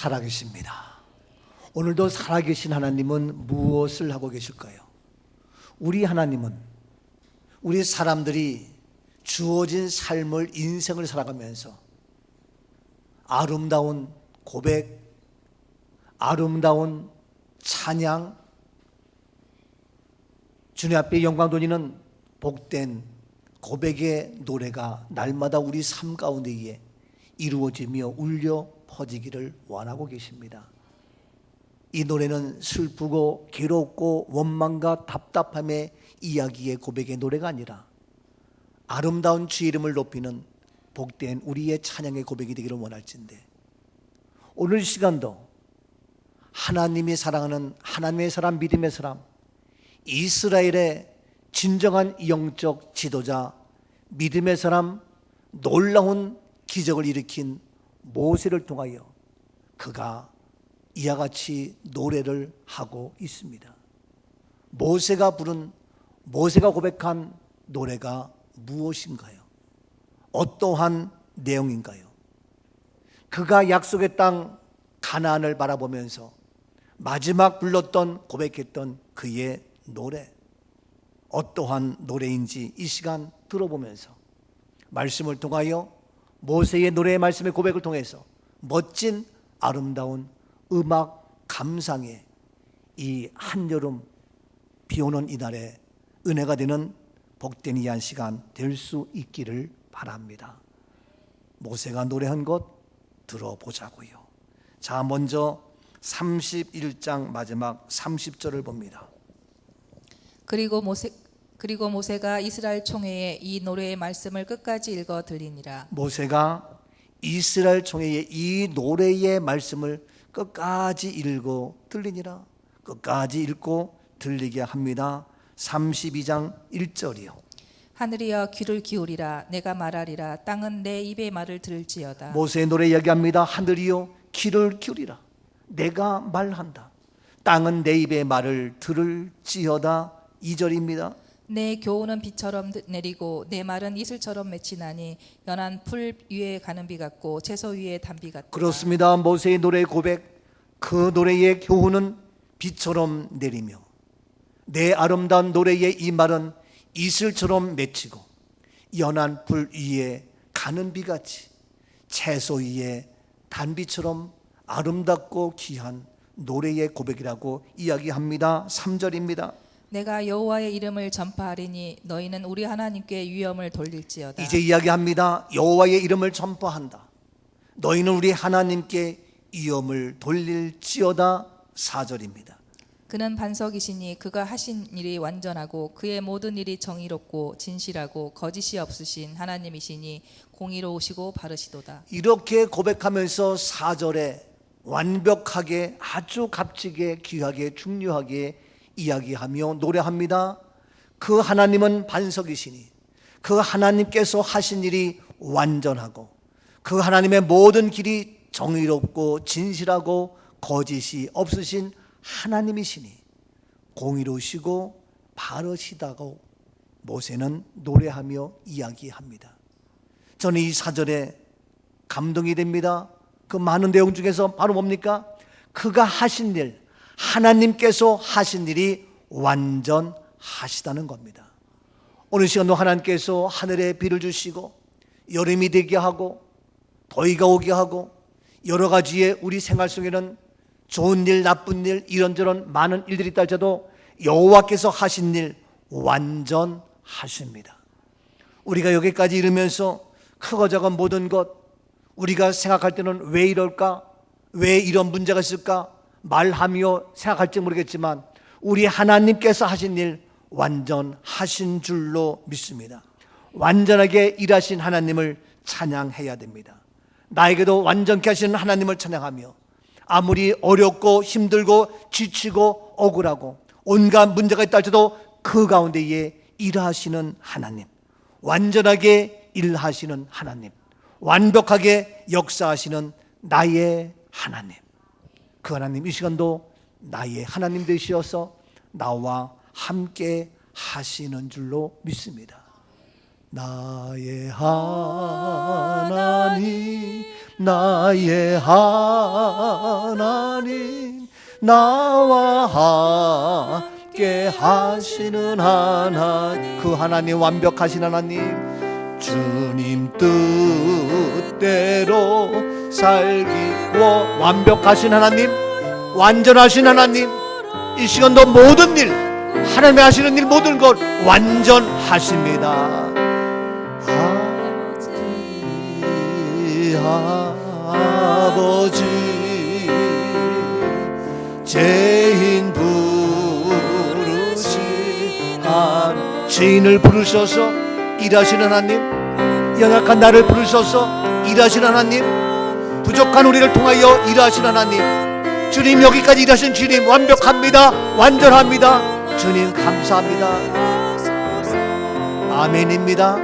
살아계십니다. 오늘도 살아계신 하나님은 무엇을 하고 계실까요? 우리 하나님은 우리 사람들이 주어진 삶을, 인생을 살아가면서 아름다운 고백, 아름다운 찬양, 주님 앞에 영광 돌리는 복된 고백의 노래가 날마다 우리 삶 가운데에 이루어지며 울려 퍼지기를 원하고 계십니다. 이 노래는 슬프고 괴롭고 원망과 답답함의 이야기의 고백의 노래가 아니라 아름다운 주의 이름을 높이는 복된 우리의 찬양의 고백이 되기를 원할진데, 오늘 시간도 하나님이 사랑하는 하나님의 사람, 믿음의 사람, 이스라엘의 진정한 영적 지도자, 믿음의 사람, 놀라운 기적을 일으킨 모세를 통하여 그가 이와 같이 노래를 하고 있습니다. 모세가 고백한 노래가 무엇인가요? 어떠한 내용인가요? 그가 약속의 땅 가나안을 바라보면서 마지막 불렀던, 고백했던 그의 노래, 어떠한 노래인지 이 시간 들어보면서 말씀을 통하여 모세의 노래의 말씀의 고백을 통해서 멋진 아름다운 음악 감상의 이 한여름 비 오는 이날에 은혜가 되는 복된 이 한 시간 될 수 있기를 바랍니다. 모세가 노래한 것 들어보자고요. 자, 먼저 31장 마지막 30절을 봅니다. 그리고 모세가 이스라엘 총회에 이 노래의 말씀을 끝까지 읽어 들리니라. 모세가 이스라엘 총회에 이 노래의 말씀을 끝까지 읽어 들리니라. 끝까지 읽고 들리게 합니다. 32장 1절이요. 하늘이여 귀를 기울이라. 내가 말하리라. 땅은 내 입의 말을 들을지어다. 모세의 노래 이야기합니다. 하늘이여 귀를 기울이라. 내가 말한다. 땅은 내 입의 말을 들을지어다. 2절입니다. 내 교훈은 비처럼 내리고 내 말은 이슬처럼 맺히나니 연한 풀 위에 가는 비 같고 채소 위에 단비 같다. 그렇습니다. 모세의 노래의 고백, 그 노래의 교훈은 비처럼 내리며 내 아름다운 노래의 이 말은 이슬처럼 맺히고 연한 풀 위에 가는 비같이 채소 위에 단비처럼 아름답고 귀한 노래의 고백이라고 이야기합니다. 3절입니다. 내가 여호와의 이름을 전파하리니 너희는 우리 하나님께 위엄을 돌릴지어다. 이제 이야기합니다. 여호와의 이름을 전파한다. 너희는 우리 하나님께 위엄을 돌릴지어다. 4절입니다. 그는 반석이시니 그가 하신 일이 완전하고 그의 모든 일이 정의롭고 진실하고 거짓이 없으신 하나님이시니 공의로우시고 바르시도다. 이렇게 고백하면서 4절에 완벽하게, 아주 값지게, 귀하게, 중요하게 이야기하며 노래합니다. 그 하나님은 반석이시니 그 하나님께서 하신 일이 완전하고 그 하나님의 모든 길이 정의롭고 진실하고 거짓이 없으신 하나님이시니 공의로우시고 바르시다고 모세는 노래하며 이야기합니다. 저는 이 4절에 감동이 됩니다. 그 많은 내용 중에서 바로 뭡니까? 그가 하신 일, 하나님께서 하신 일이 완전하시다는 겁니다. 오늘 시간도 하나님께서 하늘에 비를 주시고 여름이 되게 하고 더위가 오게 하고 여러 가지의 우리 생활 속에는 좋은 일, 나쁜 일, 이런저런 많은 일들이 있다 할지라도 여호와께서 하신 일 완전하십니다. 우리가 여기까지 이르면서 크고 작은 모든 것, 우리가 생각할 때는 왜 이럴까? 왜 이런 문제가 있을까? 말하며 생각할지 모르겠지만 우리 하나님께서 하신 일 완전하신 줄로 믿습니다. 완전하게 일하신 하나님을 찬양해야 됩니다. 나에게도 완전케 하시는 하나님을 찬양하며 아무리 어렵고 힘들고 지치고 억울하고 온갖 문제가 있다 할지라도 그 가운데에 일하시는 하나님, 완전하게 일하시는 하나님, 완벽하게 역사하시는 나의 하나님, 그 하나님 이 시간도 나의 하나님 되시어서 나와 함께 하시는 줄로 믿습니다. 나의 하나님 나의 하나님, 나와 함께 하시는 하나님, 그 하나님, 완벽하신 하나님, 주님 뜻대로 살기 완벽하신 하나님, 완전하신 하나님, 이 시간도 모든 일, 하나님이 하시는 일 모든 것 완전하십니다. 아버지, 죄인 부르신 죄인을 부르셔서 일하시는 하나님, 연약한 나를 부르셔서 일하시는 하나님, 부족한 우리를 통하여 일하시는 하나님, 주님 여기까지 일하신 주님 완벽합니다. 완전합니다. 주님 감사합니다. 아멘입니다.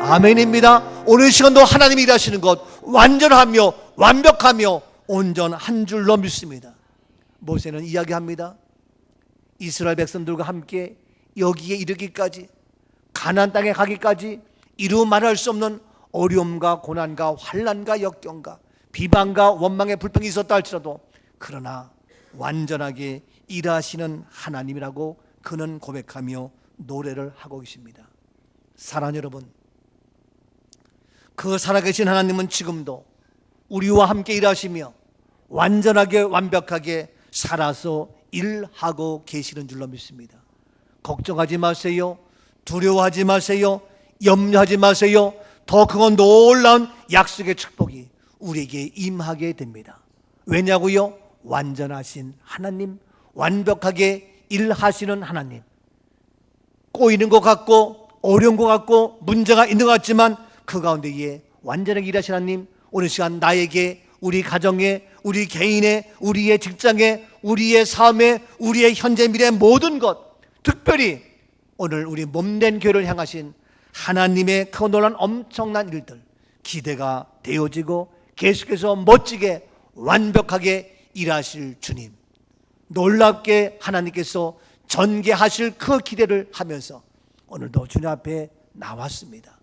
아멘입니다. 오늘 시간도 하나님이 일하시는 것 완전하며 완벽하며 온전한 줄로 믿습니다. 모세는 이야기합니다. 이스라엘 백성들과 함께 여기에 이르기까지, 가나안 땅에 가기까지 이루 말할 수 없는 어려움과 고난과 환난과 역경과 비방과 원망의 불평이 있었다 할지라도, 그러나 완전하게 일하시는 하나님이라고 그는 고백하며 노래를 하고 계십니다. 사랑하는 여러분, 그 살아계신 하나님은 지금도 우리와 함께 일하시며 완전하게 완벽하게 살아서 일하고 계시는 줄로 믿습니다. 걱정하지 마세요. 두려워하지 마세요. 염려하지 마세요. 더 그건 놀라운 약속의 축복이 우리에게 임하게 됩니다. 왜냐고요? 완전하신 하나님, 완벽하게 일하시는 하나님. 꼬이는 것 같고 어려운 것 같고 문제가 있는 것 같지만 그 가운데에 완전하게 일하시는 하나님, 오늘 시간 나에게, 우리 가정에, 우리 개인에, 우리의 직장에, 우리의 삶에, 우리의 현재 미래 모든 것, 특별히 오늘 우리 몸된 교회를 향하신 하나님의 그 놀란 엄청난 일들 기대가 되어지고 계속해서 멋지게 완벽하게 일하실 주님, 놀랍게 하나님께서 전개하실 그 기대를 하면서 오늘도 주님 앞에 나왔습니다.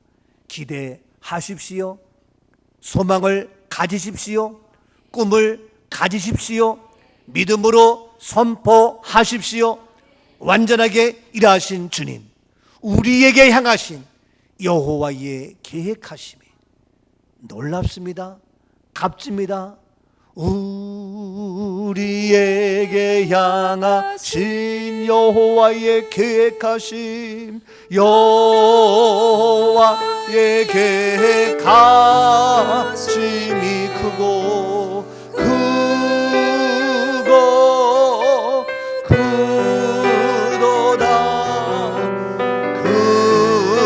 기대하십시오. 소망을 가지십시오. 꿈을 가지십시오. 믿음으로 선포하십시오. 완전하게 일하신 주님, 우리에게 향하신 여호와의 계획하심이 놀랍습니다. 값집니다. 우리에게 향하신 여호와의 계획하심, 여호와의 계획하심이 크고 크도다, 크시도다.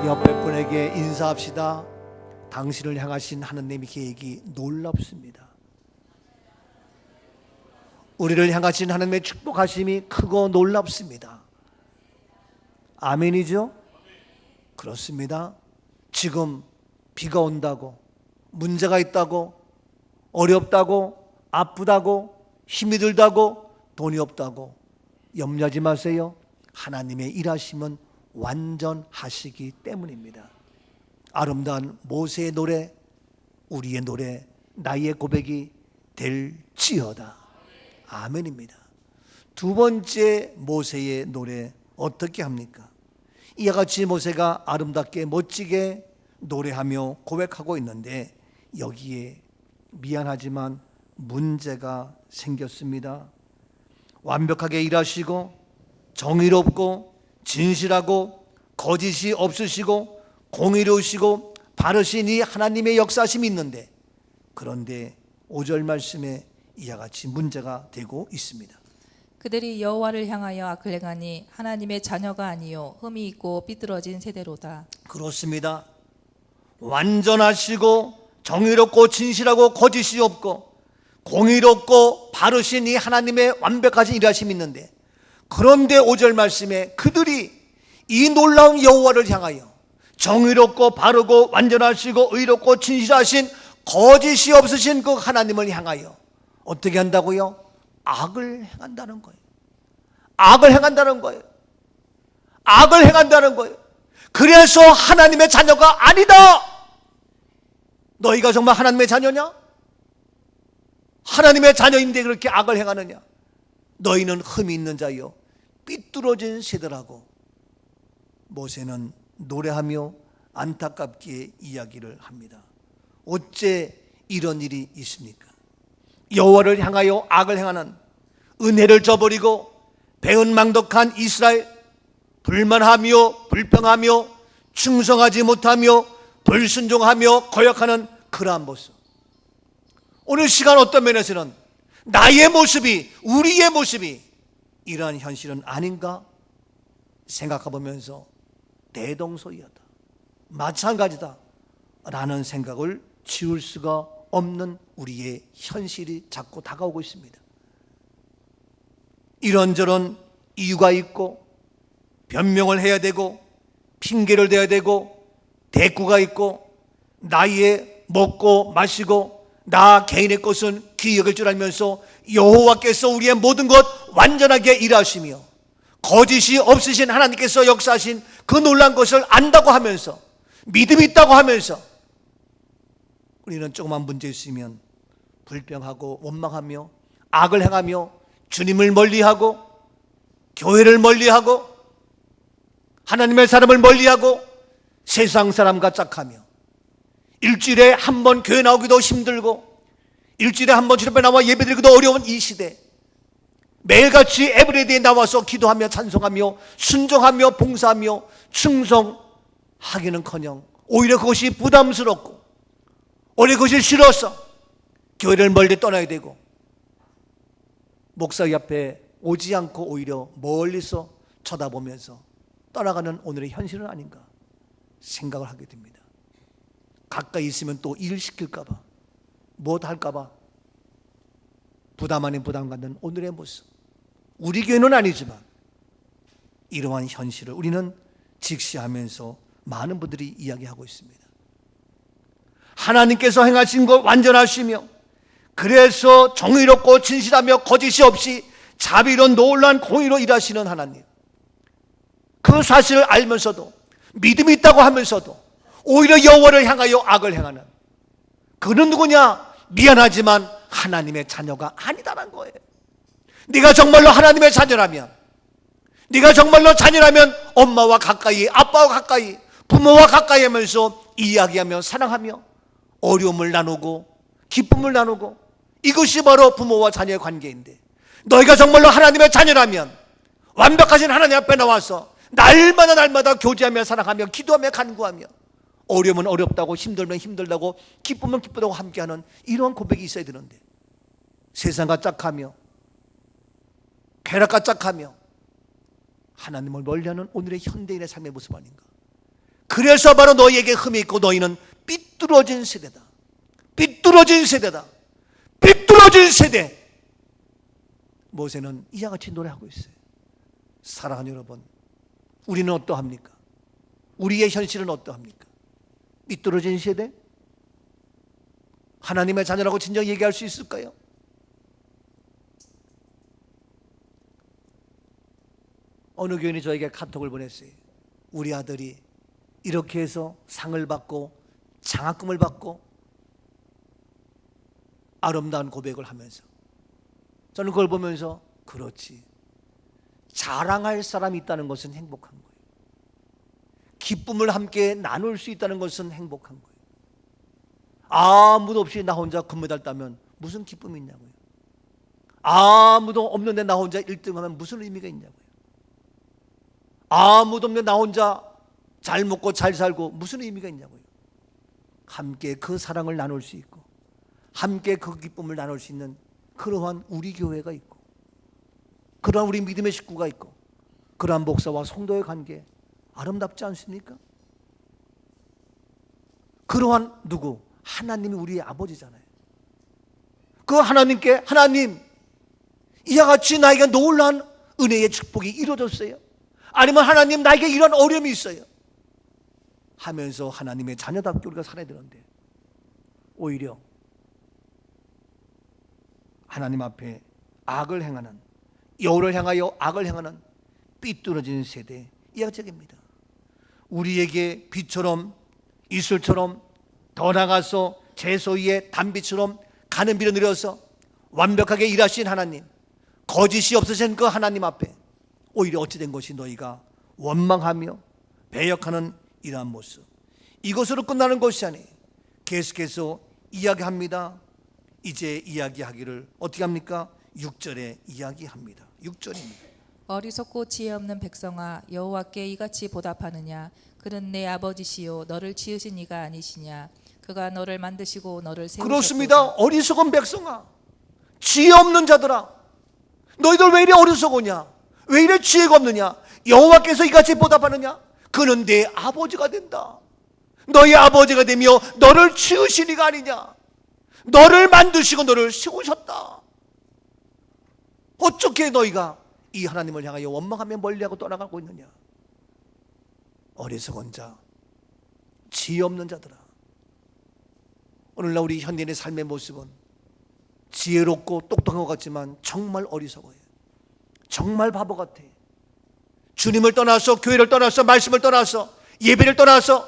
옆에 분에게 인사합시다. 당신을 향하신 하나님의 계획이 놀랍습니다. 우리를 향하신 하나님의 축복하심이 크고 놀랍습니다. 아멘이죠? 그렇습니다. 지금 비가 온다고, 문제가 있다고, 어렵다고, 아프다고, 힘이 들다고, 돈이 없다고 염려하지 마세요. 하나님의 일하심은 완전하시기 때문입니다. 아름다운 모세의 노래, 우리의 노래, 나의 고백이 될지어다. 아멘입니다. 두 번째 모세의 노래 어떻게 합니까? 이와 같이 모세가 아름답게 멋지게 노래하며 고백하고 있는데 여기에 미안하지만 문제가 생겼습니다. 완벽하게 일하시고 정의롭고 진실하고 거짓이 없으시고 공의로우시고 바르신 이 하나님의 역사심이 있는데, 그런데 5절 말씀에 이와 같이 문제가 되고 있습니다. 그들이 여호와를 향하여 악을 행하니 하나님의 자녀가 아니요 흠이 있고 삐뚤어진 세대로다. 그렇습니다. 완전하시고 정의롭고 진실하고 거짓이 없고 공의롭고 바르신 이 하나님의 완벽하신 일하심이 있는데, 그런데 5절 말씀에 그들이 이 놀라운 여호와를 향하여 정의롭고 바르고 완전하시고 의롭고 진실하신 거짓이 없으신 그 하나님을 향하여 어떻게 한다고요? 악을 행한다는 거예요. 악을 행한다는 거예요. 악을 행한다는 거예요. 그래서 하나님의 자녀가 아니다. 너희가 정말 하나님의 자녀냐? 하나님의 자녀인데 그렇게 악을 행하느냐? 너희는 흠이 있는 자요 삐뚤어진 세대라고 모세는 노래하며 안타깝게 이야기를 합니다. 어째 이런 일이 있습니까? 여호와를 향하여 악을 행하는, 은혜를 저버리고 배은망덕한 이스라엘, 불만하며 불평하며 충성하지 못하며 불순종하며 거역하는 그러한 모습. 오늘 시간 어떤 면에서는 나의 모습이, 우리의 모습이 이러한 현실은 아닌가 생각해보면서 대동소이하다, 마찬가지다 라는 생각을 지울 수가 없는 우리의 현실이 자꾸 다가오고 있습니다. 이런저런 이유가 있고 변명을 해야 되고 핑계를 대야 되고 대꾸가 있고 나의 먹고 마시고 나 개인의 것은 귀히 여길 줄 알면서 여호와께서 우리의 모든 것 완전하게 일하시며 거짓이 없으신 하나님께서 역사하신 그 놀라운 것을 안다고 하면서 믿음이 있다고 하면서 우리는 조그만 문제 있으면 불평하고 원망하며 악을 행하며 주님을 멀리하고 교회를 멀리하고 하나님의 사람을 멀리하고 세상 사람과 짝하며 일주일에 한 번 교회 나오기도 힘들고 일주일에 한 번 주님께 나와 예배드리기도 어려운 이 시대, 매일같이 에브리데이에 나와서 기도하며 찬송하며 순종하며 봉사하며 충성하기는커녕 오히려 그것이 부담스럽고 오히려 그것이 싫어서 교회를 멀리 떠나야 되고 목사 옆에 오지 않고 오히려 멀리서 쳐다보면서 떠나가는 오늘의 현실은 아닌가 생각을 하게 됩니다. 가까이 있으면 또 일 시킬까 봐, 못 할까 봐 부담 아닌 부담 갖는 오늘의 모습. 우리 교회는 아니지만 이러한 현실을 우리는 직시하면서 많은 분들이 이야기하고 있습니다. 하나님께서 행하신 것 완전하시며 그래서 정의롭고 진실하며 거짓이 없이 자비로운 놀라운 공의로 일하시는 하나님, 그 사실을 알면서도 믿음이 있다고 하면서도 오히려 여호와를 향하여 악을 행하는 그는 누구냐? 미안하지만 하나님의 자녀가 아니다라는 거예요. 네가 정말로 하나님의 자녀라면, 네가 정말로 자녀라면 엄마와 가까이, 아빠와 가까이, 부모와 가까이 하면서 이야기하며 사랑하며 어려움을 나누고 기쁨을 나누고, 이것이 바로 부모와 자녀의 관계인데, 너희가 정말로 하나님의 자녀라면 완벽하신 하나님 앞에 나와서 날마다 교제하며 사랑하며 기도하며 간구하며 어려우면 어렵다고, 힘들면 힘들다고, 기쁘면 기쁘다고 함께하는 이러한 고백이 있어야 되는데 세상과 짝하며 쾌락과 짝하며 하나님을 멀리하는 오늘의 현대인의 삶의 모습 아닌가. 그래서 바로 너희에게 흠이 있고 너희는 삐뚤어진 세대다. 삐뚤어진 세대다. 삐뚤어진 세대. 모세는 이와 같이 노래하고 있어요. 사랑하는 여러분, 우리는 어떠합니까? 우리의 현실은 어떠합니까? 삐뚤어진 세대? 하나님의 자녀라고 진정 얘기할 수 있을까요? 어느 교인이 저에게 카톡을 보냈어요. 우리 아들이 이렇게 해서 상을 받고 장학금을 받고 아름다운 고백을 하면서, 저는 그걸 보면서 그렇지, 자랑할 사람이 있다는 것은 행복한 거예요. 기쁨을 함께 나눌 수 있다는 것은 행복한 거예요. 아무도 없이 나 혼자 금메달 따면 무슨 기쁨이 있냐고요. 아무도 없는데 나 혼자 1등하면 무슨 의미가 있냐고요. 아무도 없는데 나 혼자 잘 먹고 잘 살고 무슨 의미가 있냐고요. 함께 그 사랑을 나눌 수 있고 함께 그 기쁨을 나눌 수 있는 그러한 우리 교회가 있고 그러한 우리 믿음의 식구가 있고 그러한 목사와 성도의 관계 아름답지 않습니까? 그러한 누구? 하나님이 우리의 아버지잖아요. 그 하나님께, 하나님 이와 같이 나에게 놀라운 은혜의 축복이 이루어졌어요. 아니면 하나님 나에게 이런 어려움이 있어요. 하면서 하나님의 자녀답게 우리가 살아야 되는데 오히려 하나님 앞에 악을 행하는, 여호를 향하여 악을 행하는 삐뚤어진 세대 이야기입니다. 우리에게 빛처럼 이슬처럼 더 나가서 제소위의 단비처럼 가는 비를 내려서 완벽하게 일하신 하나님, 거짓이 없으신 그 하나님 앞에 오히려 어찌 된 것이 너희가 원망하며 배역하는 이러한 모습, 이것으로 끝나는 것이 아니 계속해서 이야기합니다. 이제 이야기하기를 어떻게 합니까? 6절에 이야기합니다. 6절입니다. 어리석고 지혜 없는 백성아, 여호와께 이같이 보답하느냐? 그는 내 아버지시요 너를 지으신 이가 아니시냐? 그가 너를 만드시고 너를 세우셨도다. 그렇습니다. 어리석은 백성아, 지혜 없는 자들아, 너희들 왜 이래 어리석으냐? 왜 이래 지혜가 없느냐? 여호와께서 이같이 보답하느냐? 그는 내 아버지가 된다. 너희 아버지가 되며 너를 지으신 이가 아니냐? 너를 만드시고 너를 세우셨다. 어떻게 너희가 이 하나님을 향하여 원망하며 멀리하고 떠나가고 있느냐? 어리석은 자, 지혜 없는 자들아, 오늘날 우리 현대인의 삶의 모습은 지혜롭고 똑똑한 것 같지만 정말 어리석어요. 정말 바보 같아. 주님을 떠나서, 교회를 떠나서, 말씀을 떠나서, 예배를 떠나서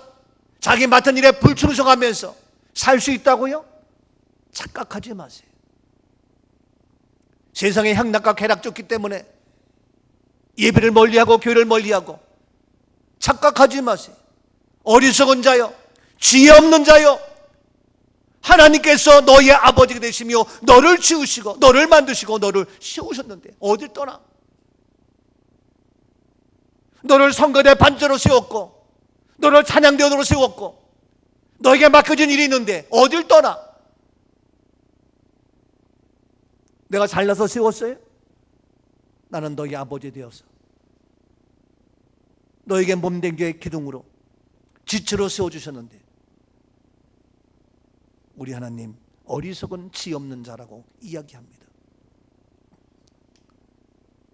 자기 맡은 일에 불충성하면서 살 수 있다고요? 착각하지 마세요. 세상의 향락과 쾌락 쫓기 때문에 예배를 멀리하고 교회를 멀리하고 착각하지 마세요. 어리석은 자여, 지혜 없는 자여, 하나님께서 너의 아버지가 되시며 너를 지으시고 너를 만드시고 너를 세우셨는데 어딜 떠나? 너를 성전의 반주로 세웠고 너를 찬양대원으로 세웠고 너에게 맡겨진 일이 있는데 어딜 떠나? 내가 잘나서 세웠어요? 나는 너희 아버지 되어서 너에게 몸된 교의 기둥으로 지체로 세워주셨는데 우리 하나님 어리석은 지혜 없는 자라고 이야기합니다.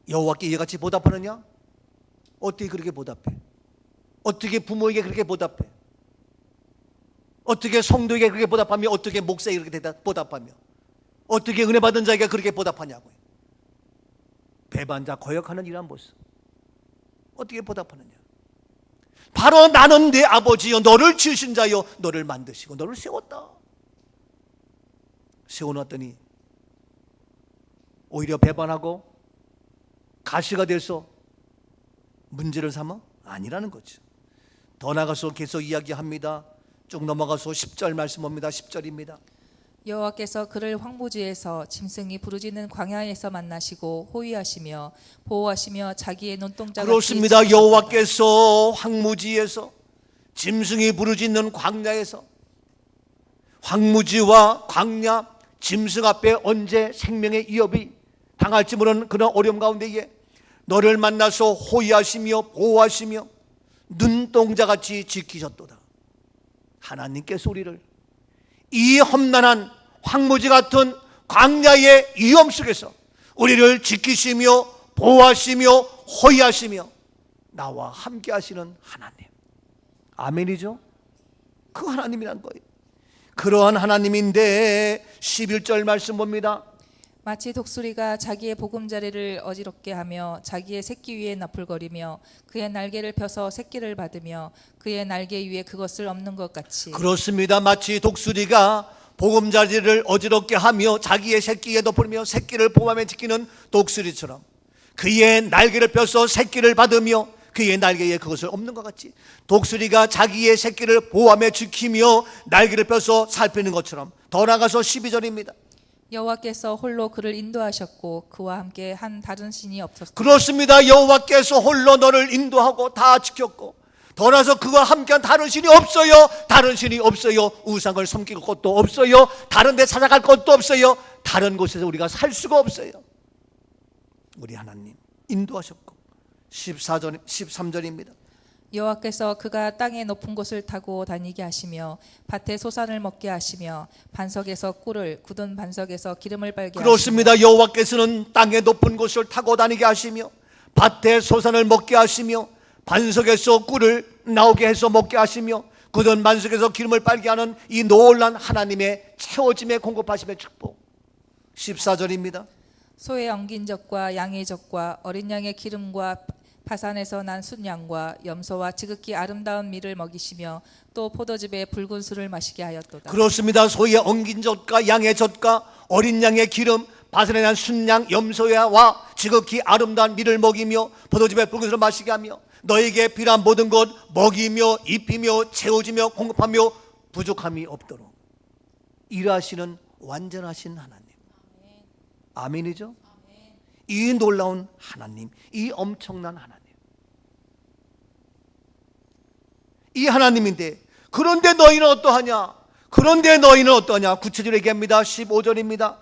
여호와께 이같이 보답하느냐? 어떻게 그렇게 보답해? 어떻게 부모에게 그렇게 보답해? 어떻게 성도에게 그렇게 보답하며 어떻게 목사에게 그렇게 보답하며 어떻게 은혜 받은 자에게 그렇게 보답하냐고요. 배반자 거역하는 이러한 모습 어떻게 보답하느냐? 바로 나는 내 아버지여 너를 지으신 자여 너를 만드시고 너를 세웠다. 세워놨더니 오히려 배반하고 가시가 돼서 문제를 삼아? 아니라는 거죠. 더 나가서 계속 이야기합니다. 쭉 넘어가서 10절 말씀 봅니다. 10절입니다. 여호와께서 그를 황무지에서 짐승이 부르짖는 광야에서 만나시고 호위하시며 보호하시며 자기의 눈동자가 그렇습니다. 여호와께서 황무지에서 짐승이 부르짖는 광야에서, 황무지와 광야, 짐승 앞에 언제 생명의 위협이 당할지 모르는 그런 어려움 가운데에 너를 만나서 호위하시며 보호하시며 눈동자같이 지키셨도다. 하나님께서 우리를 이 험난한 황무지 같은 광야의 위험 속에서 우리를 지키시며 보호하시며 호위하시며 나와 함께 하시는 하나님, 아멘이죠? 그 하나님이란 거예요. 그러한 하나님인데 11절 말씀 봅니다. 마치 독수리가 자기의 보금자리를 어지럽게 하며 자기의 새끼 위에 나풀거리며 그의 날개를 펴서 새끼를 받으며 그의 날개 위에 그것을 엎는 것 같이. 그렇습니다. 마치 독수리가 보금자리를 어지럽게 하며 자기의 새끼에 덮으며 새끼를 보호하며 지키는 독수리처럼 그의 날개를 펴서 새끼를 받으며 그의 날개에 그것을 엎는 것 같이 독수리가 자기의 새끼를 보호하며 지키며 날개를 펴서 살피는 것처럼 더 나아가서 12절입니다. 여호와께서 홀로 그를 인도하셨고 그와 함께 한 다른 신이 없었다. 그렇습니다. 여호와께서 홀로 너를 인도하고 다 지켰고 더 나아서 그와 함께한 다른 신이 없어요. 다른 신이 없어요. 우상을 섬길 것도 없어요. 다른 데 찾아갈 것도 없어요. 다른 곳에서 우리가 살 수가 없어요. 우리 하나님 인도하셨고 13절입니다. 여호와께서 그가 땅의 높은 곳을 타고 다니게 하시며 밭에 소산을 먹게 하시며 반석에서 꿀을 굳은 반석에서 기름을 빨게 그렇습니다. 하시며 여호와께서는 땅의 높은 곳을 타고 다니게 하시며 밭에 소산을 먹게 하시며 반석에서 꿀을 나오게 해서 먹게 하시며 굳은 반석에서 기름을 빨게 하는 이 놀란 하나님의 채워짐에 공급하심의 축복. 14절입니다. 소의 엉긴 젖과 양의 젖과 어린 양의 기름과 바산에서 난 순양과 염소와 지극히 아름다운 밀을 먹이시며 또 포도즙에 붉은 술을 마시게 하였도다. 그렇습니다. 소의 엉긴 젖과 양의 젖과 어린 양의 기름, 바산에 난 순양, 염소와 지극히 아름다운 밀을 먹이며 포도즙에 붉은 술을 마시게 하며 너에게 필요한 모든 것 먹이며 입히며 채워주며 공급하며 부족함이 없도록 일하시는 완전하신 하나님. 아멘이죠? 이 놀라운 하나님, 이 엄청난 하나님, 이 하나님인데, 그런데 너희는 어떠하냐? 그런데 너희는 어떠하냐? 구체적으로 얘기합니다. 15절입니다.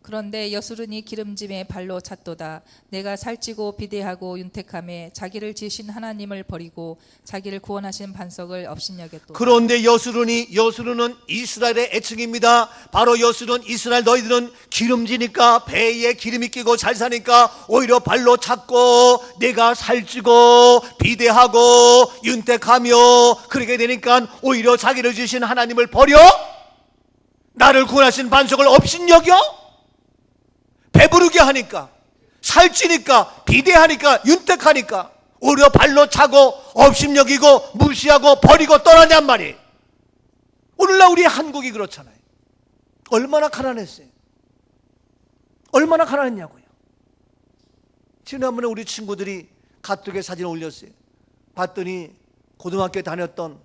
그런데 여수르니 기름짐에 발로 찼도다. 내가 살찌고 비대하고 윤택함에 자기를 지으신 하나님을 버리고 자기를 구원하신 반석을 업신여겼도다. 그런데 여수르는 이스라엘의 애칭입니다. 바로 여수른 이스라엘, 너희들은 기름지니까, 배에 기름이 끼고 잘 사니까 오히려 발로 찼고 내가 살찌고 비대하고 윤택하며 그렇게 되니까 오히려 자기를 지으신 하나님을 버려 나를 구원하신 반석을 업신여겨. 배부르게 하니까, 살찌니까, 비대하니까, 윤택하니까 오히려 발로 차고 업심여기고 무시하고 버리고 떠나냔 말이에요. 오늘날 우리 한국이 그렇잖아요. 얼마나 가난했어요. 얼마나 가난했냐고요. 지난번에 우리 친구들이 카톡에 사진을 올렸어요. 봤더니 고등학교에 다녔던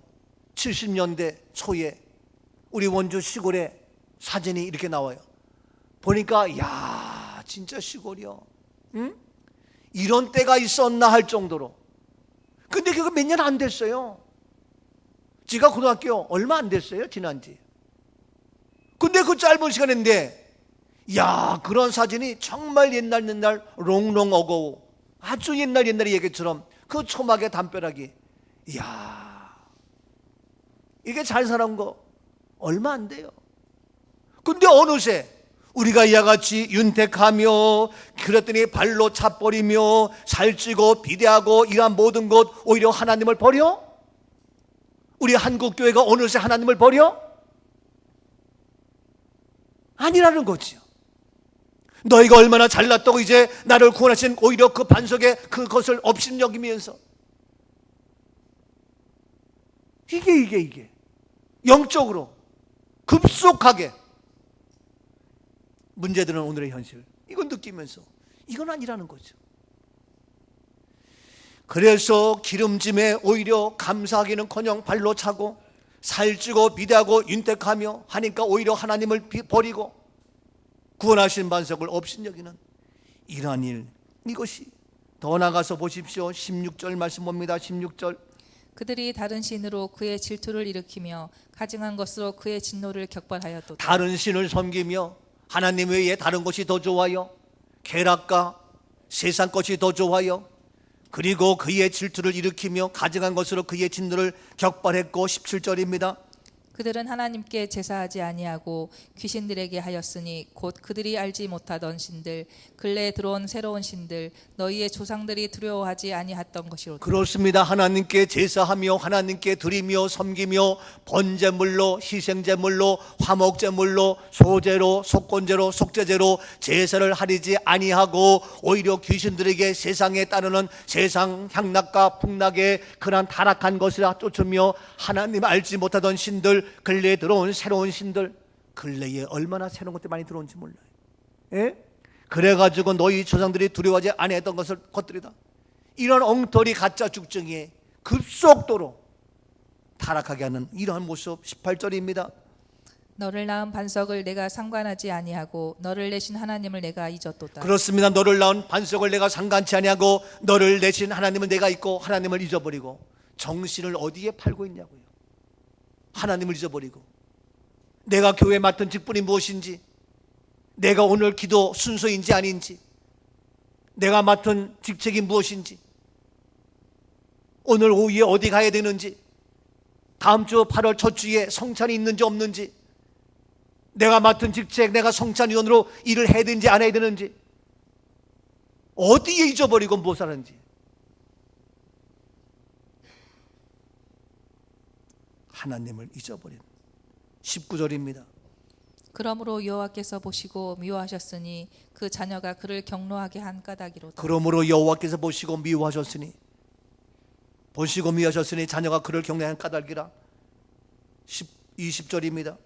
70년대 초에 우리 원주 시골의 사진이 이렇게 나와요. 보니까 야 진짜 시골이요. 응? 이런 때가 있었나 할 정도로. 근데 그거 몇 년 안 됐어요. 제가 고등학교 얼마 안 됐어요, 지난지. 근데 그 짧은 시간인데 야 그런 사진이 정말 옛날 롱롱 어거우 아주 옛날의 얘기처럼 그 초막의 담벼락이 야 이게 잘 살아온 거 얼마 안 돼요. 근데 어느새 우리가 이와 같이 윤택하며 그랬더니 발로 차버리며 살찌고 비대하고 이러한 모든 것 오히려 하나님을 버려? 우리 한국교회가 어느새 하나님을 버려? 아니라는 거지요. 너희가 얼마나 잘났다고 이제 나를 구원하신 오히려 그 반석에 그것을 업신여기면서 이게 영적으로 급속하게 문제들은 오늘의 현실 이건 느끼면서 이건 아니라는 거죠. 그래서 기름짐에 오히려 감사하기는커녕 발로 차고 살찌고 비대하고 윤택하며 하니까 오히려 하나님을 버리고 구원하신 반석을 업신여기는 이러한 일, 이것이 더 나가서 보십시오. 16절 말씀 봅니다. 16절. 그들이 다른 신으로 그의 질투를 일으키며 가증한 것으로 그의 진노를 격발하였도다. 다른 신을 섬기며 하나님 외에 다른 것이 더 좋아요. 쾌락과 세상 것이 더 좋아요. 그리고 그의 질투를 일으키며 가증한 것으로 그의 진노를 격발했고 17절입니다. 그들은 하나님께 제사하지 아니하고 귀신들에게 하였으니 곧 그들이 알지 못하던 신들 근래에 들어온 새로운 신들 너희의 조상들이 두려워하지 아니했던 것이로다. 그렇습니다. 하나님께 제사하며 하나님께 드리며 섬기며 번제물로 희생제물로 화목제물로 소제로 속건제로 속죄제로 제사를 하리지 아니하고 오히려 귀신들에게 세상에 따르는 세상 향락과 풍락에 그런 타락한 것이라 쫓으며 하나님 알지 못하던 신들 근래에 들어온 새로운 신들 근래에 얼마나 새로운 것들이 많이 들어온지 몰라요. 예? 그래가지고 너희 조상들이 두려워하지 아니했던 것들이다. 이런 엉터리 가짜 죽정이에 급속도로 타락하게 하는 이러한 모습 18절입니다. 너를 낳은 반석을 내가 상관하지 아니하고 너를 내신 하나님을 내가 잊었도다. 그렇습니다. 너를 낳은 반석을 내가 상관치 아니하고 너를 내신 하나님을 내가 잊고 하나님을 잊어버리고 정신을 어디에 팔고 있냐고요. 하나님을 잊어버리고 내가 교회에 맡은 직분이 무엇인지, 내가 오늘 기도 순서인지 아닌지, 내가 맡은 직책이 무엇인지, 오늘 오후에 어디 가야 되는지, 다음 주 8월 첫 주에 성찬이 있는지 없는지, 내가 맡은 직책, 내가 성찬위원으로 일을 해야 되는지 안 해야 되는지, 어디에 잊어버리고 무엇 하는지. 하나님을 잊어버린 19절입니다. 그러므로 여호와께서 보시고 미워하셨으니 그 자녀가 그를 경노하게 한 까닭이로다. 그러므로 여호와께서 보시고 미워하셨으니 자녀가 그를 경내한 까닭이라. 20절입니다.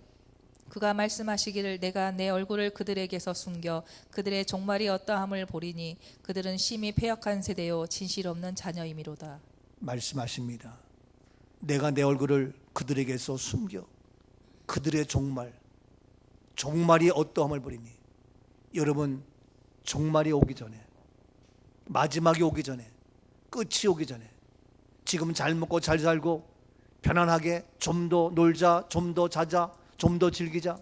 그가 말씀하시기를 내가 내 얼굴을 그들에게서 숨겨 그들의 종말이 어떠함을 보리니 그들은 심히 패역한 세대요 진실 없는 자녀이미로다. 말씀하십니다. 내가 내 얼굴을 그들에게서 숨겨 그들의 종말이 어떠함을 보리니. 여러분, 종말이 오기 전에, 마지막이 오기 전에, 끝이 오기 전에 지금 잘 먹고 잘 살고 편안하게 좀 더 놀자, 좀 더 자자, 좀 더 즐기자,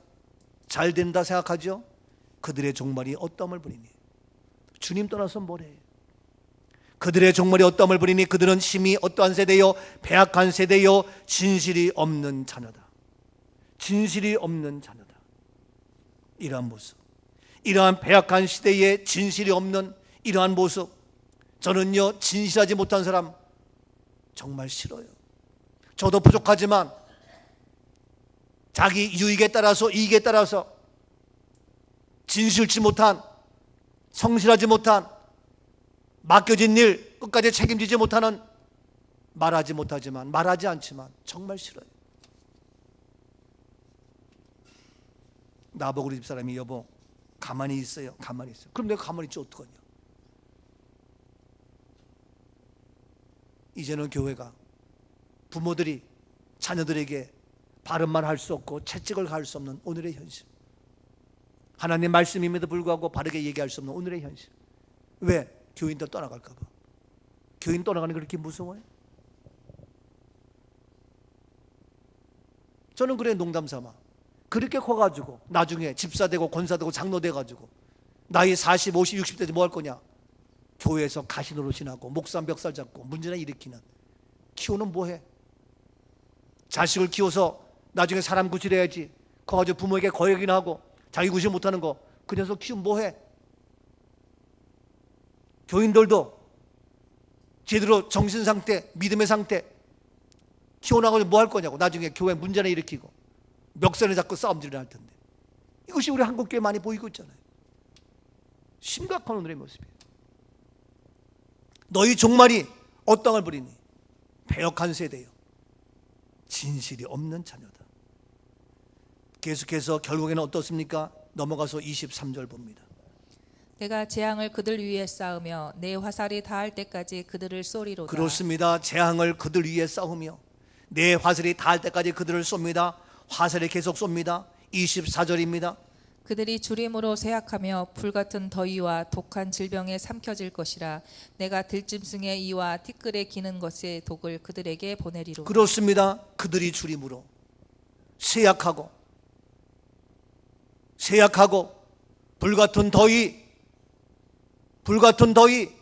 잘 된다 생각하죠? 그들의 종말이 어떠함을 보리니. 주님 떠나서 뭐래? 그들의 종말이 어떠함을 보리니 그들은 심히 어떠한 세대요 패악한 세대요 진실이 없는 자녀다. 진실이 없는 자녀다. 이러한 모습, 이러한 패악한 시대에 진실이 없는 이러한 모습, 저는요 진실하지 못한 사람 정말 싫어요. 저도 부족하지만 자기 유익에 따라서, 이익에 따라서 진실치 못한, 성실하지 못한, 맡겨진 일 끝까지 책임지지 못하는, 말하지 않지만 정말 싫어요. 나보고 우리 집사람이 여보 가만히 있어요. 그럼 내가 가만히 있지 어떡하냐. 이제는 교회가 부모들이 자녀들에게 바른 말 할 수 없고 채찍을 가할 수 없는 오늘의 현실, 하나님 말씀임에도 불구하고 바르게 얘기할 수 없는 오늘의 현실. 왜? 교인들 떠나갈까 봐. 교인 떠나가는 게 그렇게 무서워요? 저는 그래 농담 삼아 그렇게 커가지고 나중에 집사 되고 권사 되고 장로 돼가지고 나이 40, 50, 60대 뭐 할 거냐? 교회에서 가시노릇이나고 목사 멱살 잡고 문제나 일으키는, 키우는 뭐해? 자식을 키워서 나중에 사람 구실해야지. 커가지고 부모에게 거역이나 하고 자기 구실 못하는 거 그 녀석 키우면 뭐해? 교인들도 제대로 정신 상태, 믿음의 상태 키워나가지고 뭐 할 거냐고. 나중에 교회 문제나 일으키고 멱살을 잡고 싸움질을 할 텐데. 이것이 우리 한국교회 많이 보이고 있잖아요. 심각한 오늘의 모습이에요. 너희 종말이 어떠함을 보리니 패역한 세대요 진실이 없는 자녀다. 계속해서 결국에는 어떻습니까? 넘어가서 23절 봅니다. 내가 재앙을 그들 위에 쌓으며 내 화살이 닿을 때까지 그들을 쏘리로다. 그렇습니다. 재앙을 그들 위에 쌓으며 내 화살이 닿을 때까지 그들을 쏩니다. 화살이 계속 쏩니다. 24절입니다. 그들이 주림으로 쇠약하며 불같은 더위와 독한 질병에 삼켜질 것이라. 내가 들짐승의 이와 티끌에 기는 것의 독을 그들에게 보내리로다. 그렇습니다. 그들이 주림으로 쇠약하고 불같은 더위,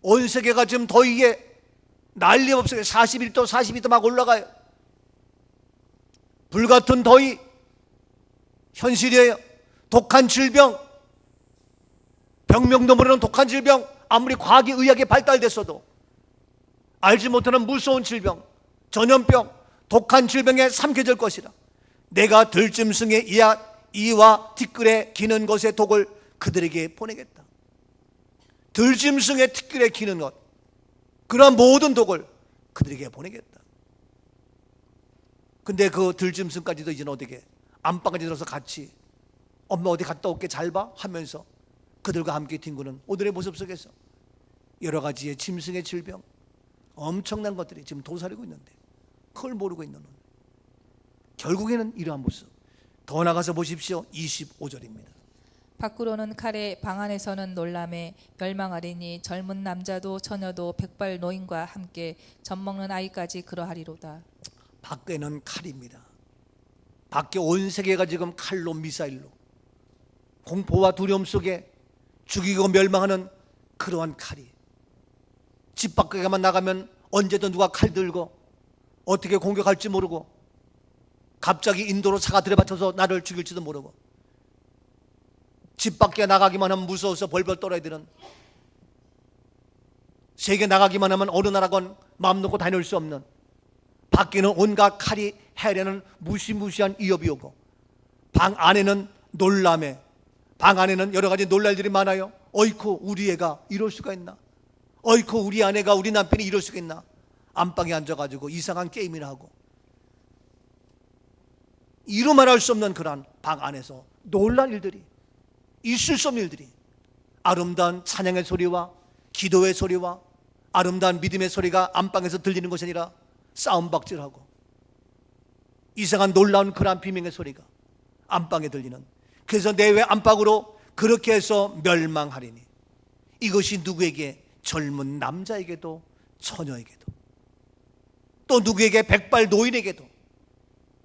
온 세계가 지금 더위에 난리 없어요. 41도 42도 막 올라가요. 불같은 더위 현실이에요. 독한 질병, 병명도 모르는 독한 질병, 아무리 과학이 의학이 발달됐어도 알지 못하는 무서운 질병, 전염병, 독한 질병에 삼켜질 것이라. 내가 들짐승의 이와 티끌에 기는 것의 독을 그들에게 보내겠다. 들짐승의 티끌에 기는 것, 그러한 모든 독을 그들에게 보내겠다. 근데 그 들짐승까지도 이제는 어떻게 안방까지 들어서 같이 엄마 어디 갔다 올게 잘 봐 하면서 그들과 함께 뒹구는 오늘의 모습 속에서 여러 가지의 짐승의 질병, 엄청난 것들이 지금 도사리고 있는데 그걸 모르고 있는 오늘. 결국에는 이러한 모습. 더 나가서 보십시오. 25절입니다. 밖으로는 칼에, 방 안에서는 놀람에 멸망하리니 젊은 남자도 처녀도 백발 노인과 함께 젖먹는 아이까지 그러하리로다. 밖에는 칼입니다. 밖에 온 세계가 지금 칼로, 미사일로 공포와 두려움 속에 죽이고 멸망하는 그러한 칼이, 집 밖에만 나가면 언제든 누가 칼 들고 어떻게 공격할지 모르고 갑자기 인도로 차가 들이받쳐서 나를 죽일지도 모르고 집 밖에 나가기만 하면 무서워서 벌벌 떨어야 되는, 세계 나가기만 하면 어느 나라건 마음 놓고 다닐 수 없는, 밖에는 온갖 칼이 해례는 무시무시한 위협이 오고, 방 안에는 놀람에, 방 안에는 여러 가지 놀랄 일이 많아요. 어이쿠 우리 애가 이럴 수가 있나, 어이쿠 우리 아내가, 우리 남편이 이럴 수가 있나. 안방에 앉아가지고 이상한 게임이나 하고, 이루 말할 수 없는 그러한 방 안에서 놀랄 일들이, 있을 수 없는 일들이, 아름다운 찬양의 소리와 기도의 소리와 아름다운 믿음의 소리가 안방에서 들리는 것이 아니라 싸움박질하고 이상한 놀라운 그러한 비명의 소리가 안방에 들리는, 그래서 내외 안팎으로 그렇게 해서 멸망하리니 이것이 누구에게? 젊은 남자에게도 처녀에게도, 또 누구에게? 백발 노인에게도,